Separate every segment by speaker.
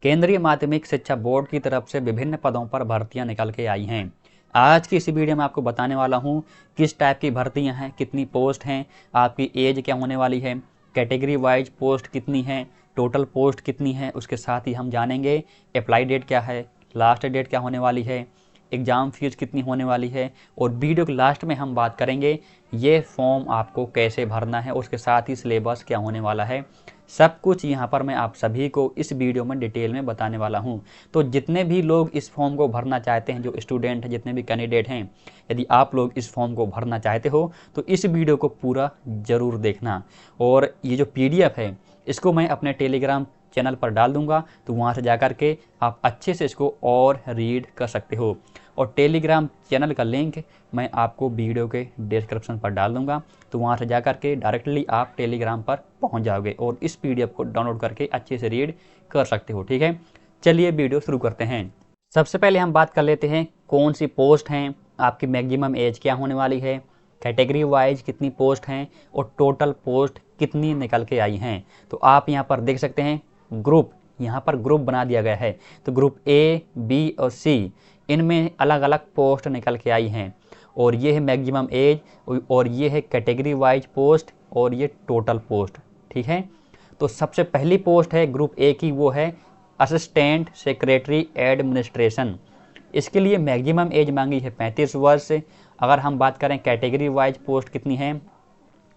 Speaker 1: केंद्रीय माध्यमिक शिक्षा बोर्ड की तरफ से विभिन्न पदों पर भर्तियां निकल के आई हैं। आज की इस वीडियो में आपको बताने वाला हूं किस टाइप की भर्तियां हैं, कितनी पोस्ट हैं, आपकी एज क्या होने वाली है, कैटेगरी वाइज पोस्ट कितनी है, टोटल पोस्ट कितनी है। उसके साथ ही हम जानेंगे अप्लाई डेट क्या है, लास्ट डेट क्या होने वाली है, एग्ज़ाम फीस कितनी होने वाली है, और वीडियो के लास्ट में हम बात करेंगे ये फॉर्म आपको कैसे भरना है, उसके साथ ही सिलेबस क्या होने वाला है। सब कुछ यहाँ पर मैं आप सभी को इस वीडियो में डिटेल में बताने वाला हूँ। तो जितने भी लोग इस फॉर्म को भरना चाहते हैं, जो स्टूडेंट हैं, जितने भी कैंडिडेट हैं, यदि आप लोग इस फॉर्म को भरना चाहते हो तो इस वीडियो को पूरा ज़रूर देखना। और ये जो PDF है इसको मैं अपने टेलीग्राम चैनल पर डाल दूंगा, तो वहाँ से जाकर के आप अच्छे से इसको और रीड कर सकते हो। और टेलीग्राम चैनल का लिंक मैं आपको वीडियो के डिस्क्रिप्शन पर डाल दूंगा, तो वहाँ से जाकर के डायरेक्टली आप टेलीग्राम पर पहुँच जाओगे और इस PDF को डाउनलोड करके अच्छे से रीड कर सकते हो। ठीक है, चलिए वीडियो शुरू करते हैं। सबसे पहले हम बात कर लेते हैं कौन सी पोस्ट हैं, आपकी मैक्सिमम एज क्या होने वाली है, कैटेगरी वाइज कितनी पोस्ट हैं और टोटल पोस्ट कितनी निकल के आई हैं। तो आप यहाँ पर देख सकते हैं ग्रुप, यहाँ पर ग्रुप बना दिया गया है। तो ग्रुप A, B और C, इनमें अलग अलग पोस्ट निकल के आई हैं। और ये है मैक्सिमम एज, और ये है कैटेगरी वाइज पोस्ट, और ये टोटल पोस्ट। ठीक है, तो सबसे पहली पोस्ट है ग्रुप A की, वो है असिस्टेंट सेक्रेटरी एडमिनिस्ट्रेशन। इसके लिए मैक्सिमम एज मांगी है 35 वर्ष। अगर हम बात करें कैटेगरी वाइज पोस्ट कितनी है,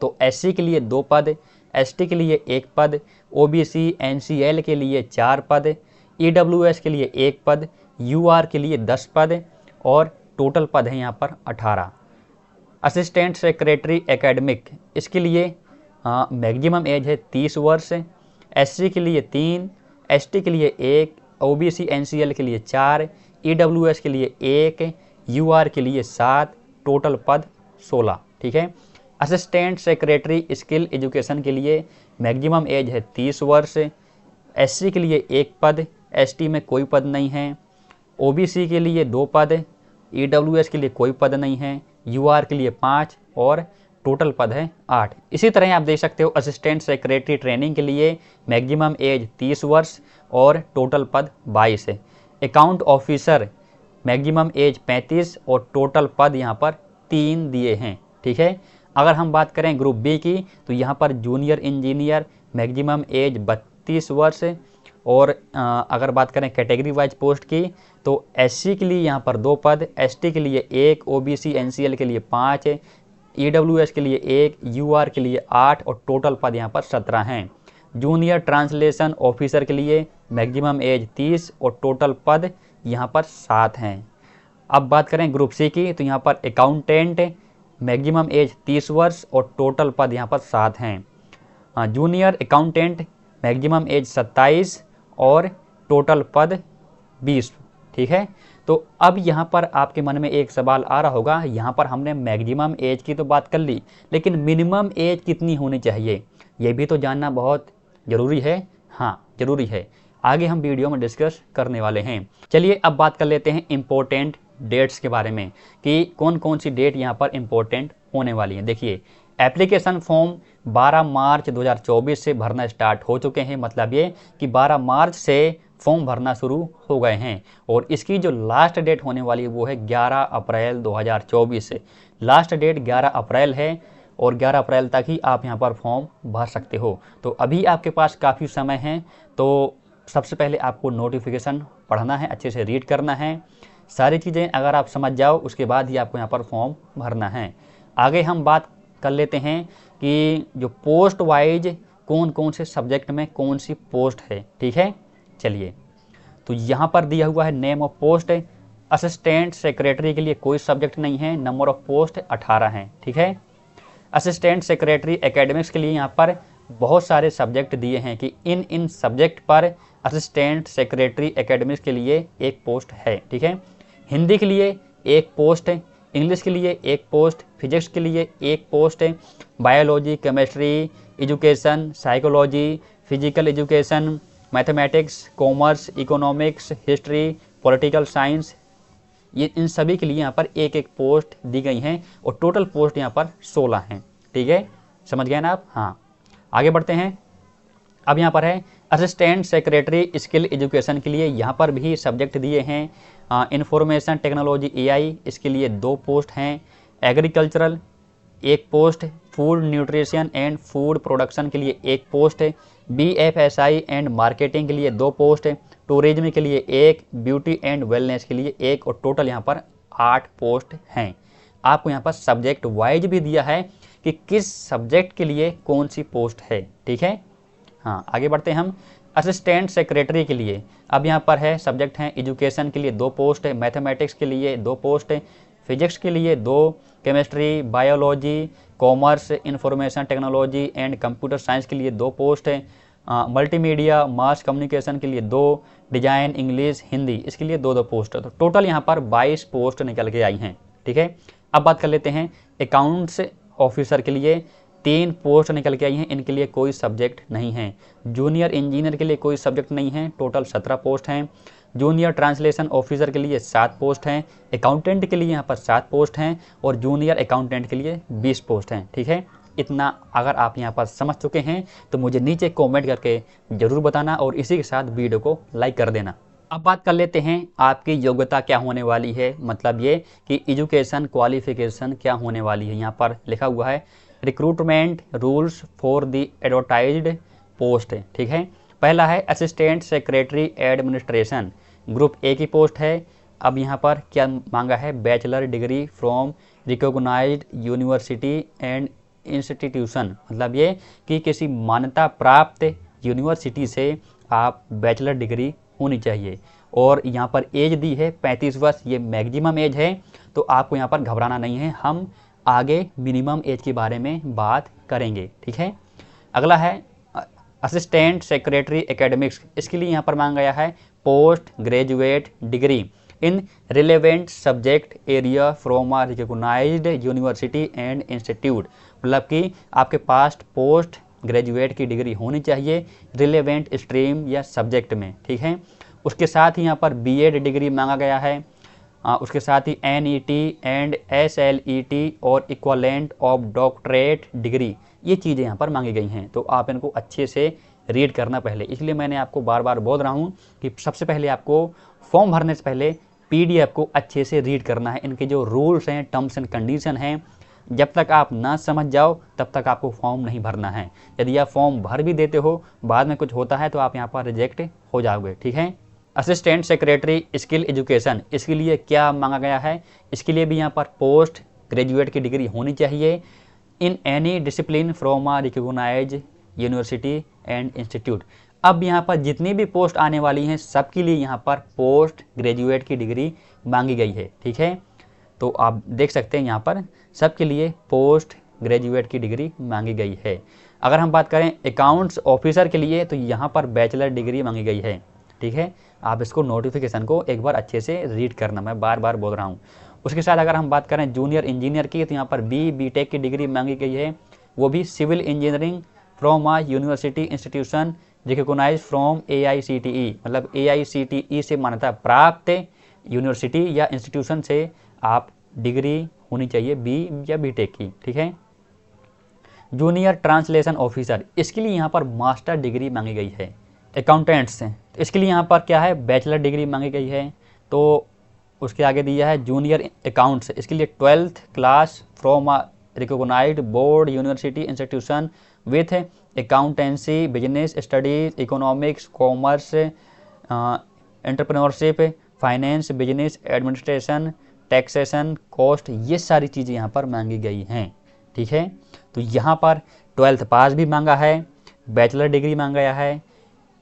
Speaker 1: तो SC के लिए 2 पद, ST के लिए 1 पद, OBC NCL के लिए 4 पद, EWS के लिए 1 पद, UR के लिए 10 पद, और टोटल पद है यहाँ पर 18। असिस्टेंट सेक्रेटरी एकेडमिक, इसके लिए मैक्सिमम एज है 30 वर्ष। SC के लिए 3, ST के लिए 1, OBC NCL के लिए 4, EWS के लिए 1, UR के लिए 7, टोटल पद 16। ठीक है, असिस्टेंट सेक्रेटरी स्किल एजुकेशन के लिए मैक्सिमम एज है 30 वर्ष। SC के लिए 1 पद, ST में कोई पद नहीं है, OBC के लिए 2 पद, EWS के लिए कोई पद नहीं है, UR के लिए 5, और टोटल पद है 8। इसी तरह आप देख सकते हो असिस्टेंट सेक्रेटरी ट्रेनिंग के लिए मैक्सिमम एज 30 वर्ष और टोटल पद 22 है। अकाउंट ऑफिसर मैक्सिमम एज 35 और टोटल पद यहाँ पर 3 दिए हैं। ठीक है, अगर हम बात करें ग्रुप B की, तो यहाँ पर जूनियर इंजीनियर मैक्सिमम एज 32 वर्ष। और अगर बात करें कैटेगरी वाइज पोस्ट की, तो SC के लिए यहाँ पर 2 पद, ST के लिए 1, OBC NCL के लिए 5, EWS के लिए 1, UR के लिए 8, और टोटल पद यहाँ पर 17 हैं। जूनियर ट्रांसलेशन ऑफिसर के लिए मैक्सिमम एज 30 और टोटल पद यहाँ पर 7 हैं। अब बात करें ग्रुप C की, तो यहाँ पर अकाउंटेंट मैक्सिमम एज 30 वर्ष और टोटल पद यहाँ पर 7 हैं। जूनियर अकाउंटेंट मैक्सिमम एज 27 और टोटल पद 20। ठीक है, तो अब यहाँ पर आपके मन में एक सवाल आ रहा होगा, यहाँ पर हमने मैक्सिमम एज की तो बात कर ली, लेकिन मिनिमम एज कितनी होनी चाहिए, ये भी तो जानना बहुत ज़रूरी है। हाँ, ज़रूरी है, आगे हम वीडियो में डिस्कस करने वाले हैं। चलिए अब बात कर लेते हैं इम्पोर्टेंट डेट्स के बारे में कि कौन कौन सी डेट यहाँ पर इम्पोर्टेंट होने वाली है। देखिए, एप्लीकेशन फॉर्म 12 मार्च 2024 से भरना स्टार्ट हो चुके हैं। मतलब ये कि 12 मार्च से फॉर्म भरना शुरू हो गए हैं, और इसकी जो लास्ट डेट होने वाली है वो है 11 अप्रैल 2024 से। लास्ट डेट 11 अप्रैल है, और 11 अप्रैल तक ही आप यहाँ पर फॉर्म भर सकते हो। तो अभी आपके पास काफ़ी समय है। तो सबसे पहले आपको नोटिफिकेशन पढ़ना है, अच्छे से रीड करना है, सारी चीज़ें अगर आप समझ जाओ उसके बाद ही आपको यहाँ पर फॉर्म भरना है। आगे हम बात कर लेते हैं कि जो पोस्ट वाइज कौन कौन से सब्जेक्ट में कौन सी पोस्ट है। ठीक है, चलिए, तो यहाँ पर दिया हुआ है name of post. Assistant secretary के लिए कोई सब्जेक्ट नहीं है, नंबर ऑफ पोस्ट 18 हैं। ठीक है, असिस्टेंट सेक्रेटरी एकेडमिक्स के लिए यहाँ पर बहुत सारे सब्जेक्ट दिए हैं कि इन सब्जेक्ट पर असिस्टेंट सेक्रेटरी एकेडमिक्स के लिए एक पोस्ट है। ठीक है, हिंदी के लिए एक पोस्ट है, इंग्लिश के लिए एक पोस्ट, फिजिक्स के लिए एक पोस्ट है, biology, chemistry, education, psychology, physical education, mathematics, commerce, economics, history, political science, ये इन सभी के लिए यहाँ पर एक एक पोस्ट दी गई हैं, और टोटल पोस्ट यहाँ पर 16 हैं। ठीक है, समझ गए ना आप। हाँ, आगे बढ़ते हैं। अब यहाँ पर है असिस्टेंट सेक्रेटरी स्किल एजुकेशन के लिए, यहाँ पर भी सब्जेक्ट दिए हैं। इंफॉर्मेशन टेक्नोलॉजी एआई, इसके लिए 2 पोस्ट हैं। Agricultural 1 post, food nutrition and food production के लिए 1 पोस्ट है। BFSI एंड मार्केटिंग के लिए 2 पोस्ट है। टूरिज्म के लिए 1, ब्यूटी एंड वेलनेस के लिए 1, और टोटल यहाँ पर 8 पोस्ट हैं। आपको यहाँ पर सब्जेक्ट वाइज भी दिया है कि किस सब्जेक्ट के लिए कौन सी पोस्ट है, ठीक है। हाँ, आगे बढ़ते हैं हम असिस्टेंट सेक्रेटरी के लिए। अब यहाँ पर है सब्जेक्ट हैं, एजुकेशन के लिए 2 पोस्ट है, मैथमेटिक्स के लिए 2 पोस्ट है, फिजिक्स के लिए 2, chemistry, biology, commerce, information technology and computer science के लिए 2 पोस्ट है। मल्टीमीडिया मास कम्युनिकेशन के लिए 2, डिजाइन इंग्लिश हिंदी इसके लिए 2 पोस्ट है। तो टोटल यहाँ पर 22 पोस्ट निकल के आई हैं, ठीक है। अब बात कर लेते हैं अकाउंट्स ऑफिसर के लिए 3 पोस्ट निकल के आई हैं, इनके लिए कोई सब्जेक्ट नहीं है। जूनियर इंजीनियर के लिए कोई सब्जेक्ट नहीं है, टोटल 17 पोस्ट हैं। जूनियर ट्रांसलेशन ऑफिसर के लिए 7 पोस्ट हैं। अकाउंटेंट के लिए यहाँ पर 7 पोस्ट हैं और जूनियर अकाउंटेंट के लिए 20 पोस्ट हैं, ठीक है। इतना अगर आप यहाँ पर समझ चुके हैं तो मुझे नीचे कमेंट करके ज़रूर बताना और इसी के साथ वीडियो को लाइक कर देना। अब बात कर लेते हैं आपकी योग्यता क्या होने वाली है, मतलब ये कि एजुकेशन क्वालिफिकेशन क्या होने वाली है। यहाँ पर लिखा हुआ है recruitment rules for the advertised post, ठीक है। पहला है assistant secretary administration, group A की पोस्ट है। अब यहाँ पर क्या मांगा है, bachelor degree from recognised university and institution, मतलब ये कि किसी मान्यता प्राप्त यूनिवर्सिटी से आप बैचलर डिग्री होनी चाहिए। और यहाँ पर एज दी है 35 वर्ष, ये मैक्सिमम एज है, तो आपको यहाँ पर घबराना नहीं है, हम आगे मिनिमम एज के बारे में बात करेंगे, ठीक है। अगला है असिस्टेंट सेक्रेटरी एकेडमिक्स, इसके लिए यहाँ पर मांगा गया है post graduate degree in relevant subject area from a recognised university and institute, मतलब कि आपके पास पोस्ट ग्रेजुएट की डिग्री होनी चाहिए रिलेवेंट स्ट्रीम या सब्जेक्ट में, ठीक है। उसके साथ ही यहाँ पर बीएड डिग्री मांगा गया है। उसके साथ ही NET एंड SLET और इक्वलेंट ऑफ डॉक्टरेट डिग्री, ये चीज़ें यहाँ पर मांगी गई हैं। तो आप इनको अच्छे से रीड करना पहले, इसलिए मैंने आपको बार बार बोल रहा हूँ कि सबसे पहले आपको फॉर्म भरने से पहले PDF को अच्छे से रीड करना है। इनके जो रूल्स हैं, टर्म्स एंड कंडीशन हैं, जब तक आप ना समझ जाओ तब तक आपको फॉर्म नहीं भरना है। यदि आप फॉर्म भर भी देते हो, बाद में कुछ होता है तो आप यहाँ पर रिजेक्ट हो जाओगे, ठीक है। असिस्टेंट सेक्रेटरी स्किल एजुकेशन, इसके लिए क्या मांगा गया है, इसके लिए भी यहाँ पर पोस्ट ग्रेजुएट की डिग्री होनी चाहिए in any discipline from a recognised university and institute. अब यहाँ पर जितनी भी पोस्ट आने वाली हैं सबके लिए यहाँ पर पोस्ट ग्रेजुएट की डिग्री मांगी गई है, ठीक है। तो आप देख सकते हैं यहाँ पर सबके लिए पोस्ट ग्रेजुएट की डिग्री मांगी गई है। अगर हम बात करें अकाउंट्स ऑफिसर के लिए तो यहाँ पर बैचलर डिग्री मांगी गई है, ठीक है। आप इसको नोटिफिकेशन को एक बार अच्छे से रीड करना, मैं बार बार बोल रहा हूँ। उसके साथ अगर हम बात करें जूनियर इंजीनियर की तो यहाँ पर BTech की डिग्री मांगी गई है, वो भी civil engineering from a university institution recognised from AICTE, मतलब AICTE से मान्यता प्राप्त यूनिवर्सिटी या इंस्टीट्यूशन से आप डिग्री होनी चाहिए B या BTech की, ठीक है। जूनियर ट्रांसलेशन ऑफिसर, इसके लिए यहाँ पर मास्टर डिग्री मांगी गई है। अकाउंटेंट्स, इसके लिए यहाँ पर क्या है, बैचलर डिग्री मांगी गई है। तो उसके आगे दिया है जूनियर अकाउंट्स, इसके लिए 12th class from a recognised board university institution with accountancy business studies economics commerce entrepreneurship finance business administration taxation cost, ये सारी चीज़ें यहाँ पर मांगी गई हैं, ठीक है। तो यहाँ पर 12th पास भी मांगा है, बैचलर डिग्री मांगा गया है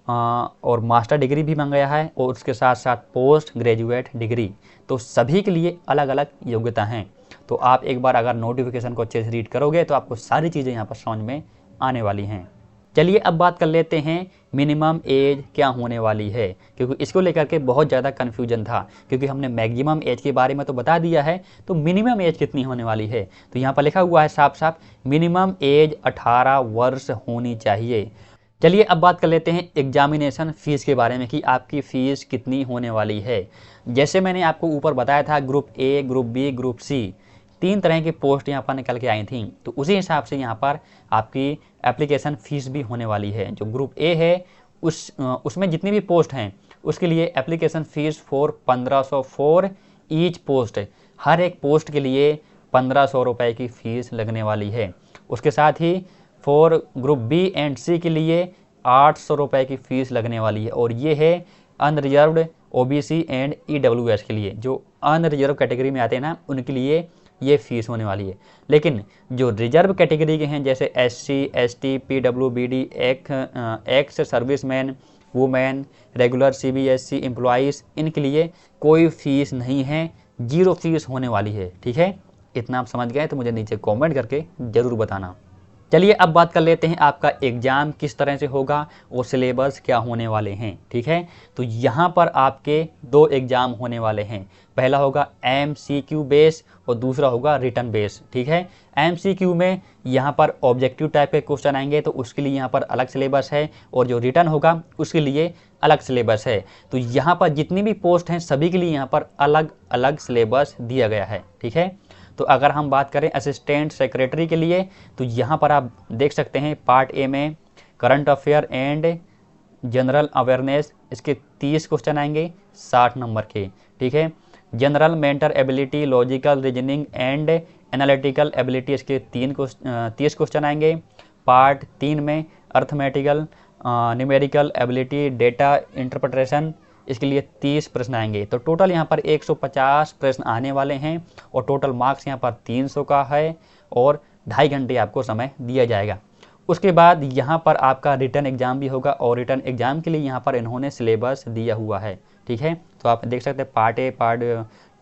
Speaker 1: और मास्टर डिग्री भी मांगा गया है और उसके साथ साथ पोस्ट ग्रेजुएट डिग्री। तो सभी के लिए अलग अलग योग्यता हैं। तो आप एक बार अगर नोटिफिकेशन को अच्छे से रीड करोगे तो आपको सारी चीज़ें यहाँ पर समझ में आने वाली हैं। चलिए अब बात कर लेते हैं मिनिमम एज क्या होने वाली है, क्योंकि इसको लेकर के बहुत ज़्यादा कन्फ्यूजन था। क्योंकि हमने मैक्सिमम एज के बारे में तो बता दिया है, तो मिनिमम एज कितनी होने वाली है तो यहाँ पर लिखा हुआ है साफ साफ मिनिमम एज 18 वर्ष होनी चाहिए। चलिए अब बात कर लेते हैं एग्जामिनेशन फ़ीस के बारे में कि आपकी फ़ीस कितनी होने वाली है। जैसे मैंने आपको ऊपर बताया था group A, group B, group C 3 तरह की पोस्ट यहाँ पर निकल के आई थी। तो उसी हिसाब से यहाँ पर आपकी एप्लीकेशन फ़ीस भी होने वाली है। जो ग्रुप ए है उसमें जितनी भी पोस्ट हैं उसके लिए application fees for 1500 for each post, हर एक पोस्ट के लिए 1500 रुपये की फ़ीस लगने वाली है। उसके साथ ही फॉर ग्रुप बी एंड सी के लिए 800 रुपये की फ़ीस लगने वाली है। और ये है अनरिजर्व्ड ओबीसी एंड ईडब्ल्यूएस के लिए, जो अनरिजर्व कैटेगरी में आते हैं ना, उनके लिए ये फ़ीस होने वाली है। लेकिन जो रिजर्व कैटेगरी के हैं जैसे SC, ST, PWBD, ex serviceman, women, regular CBSE employees, इनके लिए कोई फ़ीस नहीं है, 0 फ़ीस होने वाली है। ठीक है, इतना आप समझ गए तो मुझे नीचे कमेंट करके ज़रूर बताना। चलिए अब बात कर लेते हैं आपका एग्ज़ाम किस तरह से होगा और सिलेबस क्या होने वाले हैं। ठीक है, तो यहाँ पर आपके 2 एग्ज़ाम होने वाले हैं। पहला होगा MCQ बेस और दूसरा होगा रिटन बेस। ठीक है, MCQ में यहाँ पर ऑब्जेक्टिव टाइप के क्वेश्चन आएंगे तो उसके लिए यहाँ पर अलग सिलेबस है, और जो रिटन होगा उसके लिए अलग सिलेबस है। तो यहाँ पर जितनी भी पोस्ट हैं सभी के लिए यहाँ पर अलग अलग सिलेबस दिया गया है। ठीक है, तो अगर हम बात करें असिस्टेंट सेक्रेटरी के लिए तो यहाँ पर आप देख सकते हैं पार्ट ए में current affair and general awareness, इसके 30 क्वेश्चन आएंगे 60 नंबर के। ठीक है, general mental ability, logical reasoning and analytical ability, इसके 30 क्वेश्चन आएंगे। पार्ट 3 में arithmetical, numerical ability, data interpretation, इसके लिए 30 प्रश्न आएंगे। तो टोटल यहाँ पर 150 प्रश्न आने वाले हैं और टोटल मार्क्स यहाँ पर 300 का है और 2.5 घंटे आपको समय दिया जाएगा। उसके बाद यहाँ पर आपका रिटन एग्ज़ाम भी होगा और रिटन एग्ज़ाम के लिए यहाँ पर इन्होंने सिलेबस दिया हुआ है। ठीक है, तो आप देख सकते हैं part A, part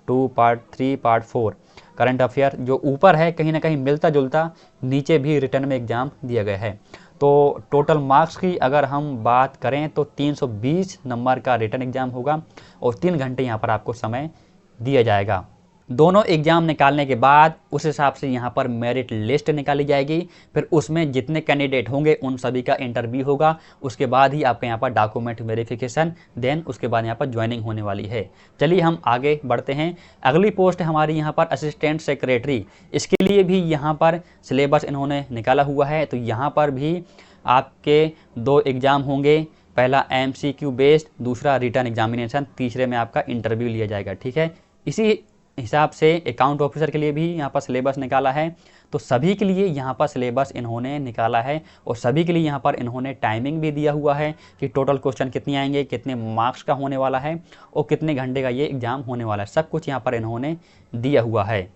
Speaker 1: 2, part 3, part 4। Current affair जो ऊपर है कहीं ना कहीं मिलता जुलता नीचे भी रिटन में एग्ज़ाम दिया गया है। तो टोटल मार्क्स की अगर हम बात करें तो 320 नंबर का रिटन एग्ज़ाम होगा और 3 घंटे यहाँ पर आपको समय दिया जाएगा। दोनों एग्ज़ाम निकालने के बाद उस हिसाब से यहाँ पर मेरिट लिस्ट निकाली जाएगी। फिर उसमें जितने कैंडिडेट होंगे उन सभी का इंटरव्यू होगा। उसके बाद ही आपका यहाँ पर डॉक्यूमेंट वेरिफिकेशन, देन उसके बाद यहाँ पर ज्वाइनिंग होने वाली है। चलिए हम आगे बढ़ते हैं। अगली पोस्ट हमारी यहाँ पर असिस्टेंट सेक्रेटरी, इसके लिए भी यहाँ पर सिलेबस इन्होंने निकाला हुआ है। तो यहाँ पर भी आपके 2 एग्ज़ाम होंगे, पहला MCQ बेस्ड, दूसरा रिटन एग्जामिनेशन, तीसरे में आपका इंटरव्यू लिया जाएगा। ठीक है, इसी हिसाब से अकाउंट ऑफिसर के लिए भी यहाँ पर सिलेबस निकाला है। तो सभी के लिए यहाँ पर सिलेबस इन्होंने निकाला है और सभी के लिए यहाँ पर इन्होंने टाइमिंग भी दिया हुआ है कि टोटल क्वेश्चन कितने आएंगे, कितने मार्क्स का होने वाला है और कितने घंटे का ये एग्ज़ाम होने वाला है, सब कुछ यहाँ पर इन्होंने दिया हुआ है।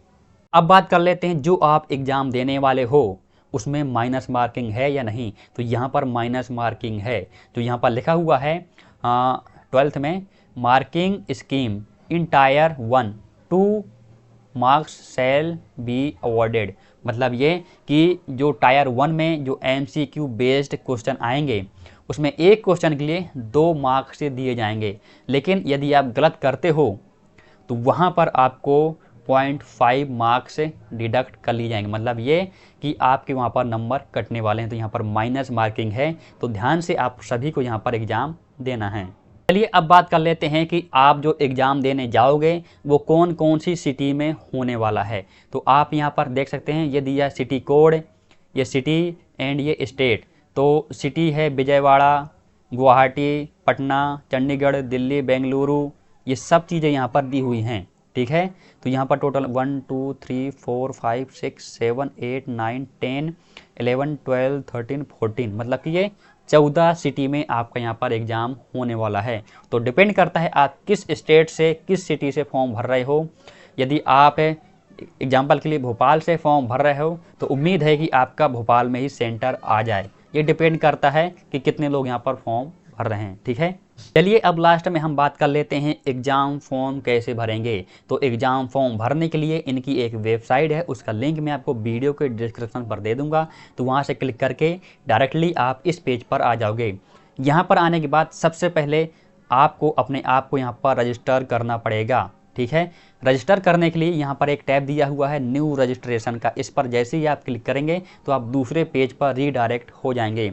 Speaker 1: अब बात कर लेते हैं जो आप एग्ज़ाम देने वाले हो उसमें माइनस मार्किंग है या नहीं। तो यहाँ पर माइनस मार्किंग है। तो यहाँ पर लिखा हुआ है 12th में marking scheme in tyre 1 2 marks shall be awarded. मतलब ये कि जो टायर 1 में जो MCQ बेस्ड क्वेश्चन आएंगे उसमें एक क्वेश्चन के लिए 2 मार्क्स से दिए जाएंगे, लेकिन यदि आप गलत करते हो तो वहाँ पर आपको 0.5 मार्क्स से डिडक्ट कर ली जाएंगे। मतलब ये कि आपके वहाँ पर नंबर कटने वाले हैं। तो यहाँ पर माइनस मार्किंग है, तो ध्यान से आप सभी को यहाँ पर एग्ज़ाम देना है। चलिए अब बात कर लेते हैं कि आप जो एग्ज़ाम देने जाओगे वो कौन कौन सी सिटी में होने वाला है। तो आप यहाँ पर देख सकते हैं ये दिया सिटी कोड, ये सिटी एंड ये स्टेट। तो सिटी है विजयवाड़ा, गुवाहाटी, पटना, चंडीगढ़, दिल्ली, बेंगलुरु, ये सब चीज़ें यहाँ पर दी हुई हैं। ठीक है, तो यहाँ पर टोटल 1 2 3 4 5 6 7 8 9 10 11 12 13 14, मतलब कि ये 14 सिटी में आपका यहाँ पर एग्ज़ाम होने वाला है। तो डिपेंड करता है आप किस स्टेट से, किस सिटी से फॉर्म भर रहे हो। यदि आप एग्जाम्पल के लिए भोपाल से फॉर्म भर रहे हो तो उम्मीद है कि आपका भोपाल में ही सेंटर आ जाए। ये डिपेंड करता है कि कितने लोग यहाँ पर फॉर्म भर रहे हैं। ठीक है, चलिए अब लास्ट में हम बात कर लेते हैं एग्ज़ाम फॉर्म कैसे भरेंगे। तो एग्ज़ाम फॉर्म भरने के लिए इनकी एक वेबसाइट है, उसका लिंक मैं आपको वीडियो के डिस्क्रिप्शन पर दे दूंगा। तो वहाँ से क्लिक करके डायरेक्टली आप इस पेज पर आ जाओगे। यहाँ पर आने के बाद सबसे पहले आपको अपने आप को यहाँ पर रजिस्टर करना पड़ेगा। ठीक है, रजिस्टर करने के लिए यहाँ पर एक टैब दिया हुआ है न्यू रजिस्ट्रेशन का। इस पर जैसे ही आप क्लिक करेंगे तो आप दूसरे पेज पर रीडायरेक्ट हो जाएंगे।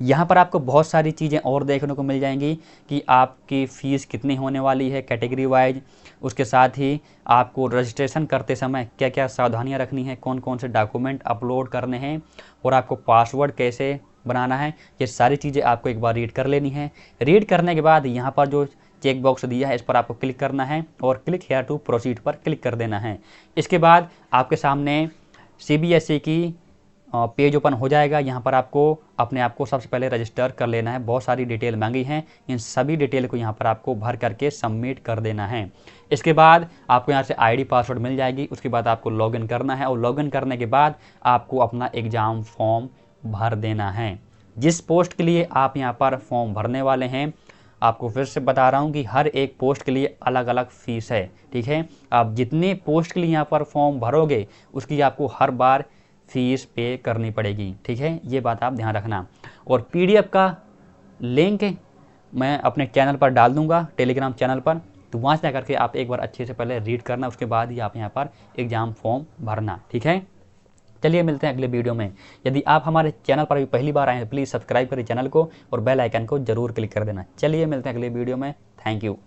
Speaker 1: यहाँ पर आपको बहुत सारी चीज़ें और देखने को मिल जाएंगी कि आपकी फ़ीस कितनी होने वाली है कैटेगरी वाइज। उसके साथ ही आपको रजिस्ट्रेशन करते समय क्या क्या सावधानियाँ रखनी है, कौन कौन से डॉक्यूमेंट अपलोड करने हैं और आपको पासवर्ड कैसे बनाना है, ये सारी चीज़ें आपको एक बार रीड कर लेनी है। रीड करने के बाद यहाँ पर जो चेक बॉक्स दिया है इस पर आपको क्लिक करना है और क्लिक हेयर टू प्रोसीड पर क्लिक कर देना है। इसके बाद आपके सामने CBSE की पेज ओपन हो जाएगा। यहाँ पर आपको अपने आप को सबसे पहले रजिस्टर कर लेना है। बहुत सारी डिटेल मांगी हैं, इन सभी डिटेल को यहाँ पर आपको भर करके सबमिट कर देना है। इसके बाद आपको यहाँ से ID पासवर्ड मिल जाएगी। उसके बाद आपको लॉगिन करना है और लॉगिन करने के बाद आपको अपना एग्ज़ाम फॉर्म भर देना है। जिस पोस्ट के लिए आप यहाँ पर फॉर्म भरने वाले हैं, आपको फिर से बता रहा हूँ कि हर एक पोस्ट के लिए अलग अलग फ़ीस है, ठीक है। आप जितने पोस्ट के लिए यहाँ पर फॉर्म भरोगे उसकी आपको हर बार फीस पे करनी पड़ेगी, ठीक है। ये बात आप ध्यान रखना। और PDF का लिंक मैं अपने चैनल पर डाल दूंगा, टेलीग्राम चैनल पर, तो वहाँ से जाकर के आप एक बार अच्छे से पहले रीड करना, उसके बाद ही आप यहाँ पर एग्ज़ाम फॉर्म भरना, ठीक है। चलिए मिलते हैं अगले वीडियो में। यदि आप हमारे चैनल पर अभी पहली बार आए हैं प्लीज़ सब्सक्राइब करें चैनल को और बेल आइकन को जरूर क्लिक कर देना। चलिए मिलते हैं अगले वीडियो में। Thank you.